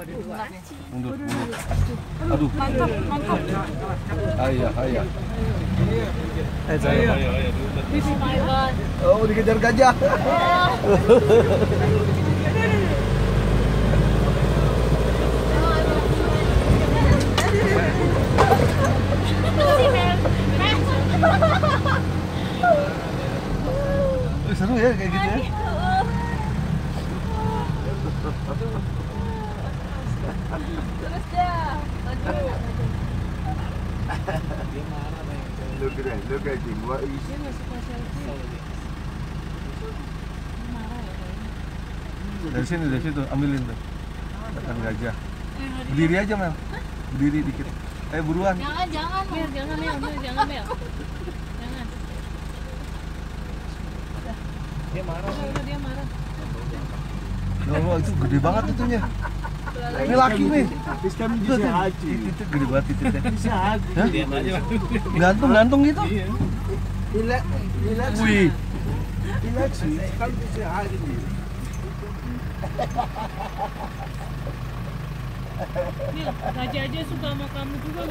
Mundur. Aduh. Mantap. Ayah. Saya. Oh my god. Oh, dikejar gajah. Seru ya kayak gitu ya. Terus dah. Aduh. Look at him. What is Dia nggak suka selfie. Dari situ ambilin tuh. Makan gajah. Berdiri aja Mel. Berdiri dikit. Ayo buruan. Jangan, Mel. Jangan, Mel. Jangan, Mel. Jangan. Dia marah. Udah, dia marah. Oh, itu gede banget itunya. Ini laki nih. this time Tuh, bisa tuh. haji. Itu gede banget titiknya. Bisa haji. Hah? Diam aja. Gantung gitu. Relax. Wih. Relax. Kan bisa haji. Mil, gajah aja suka sama kamu juga.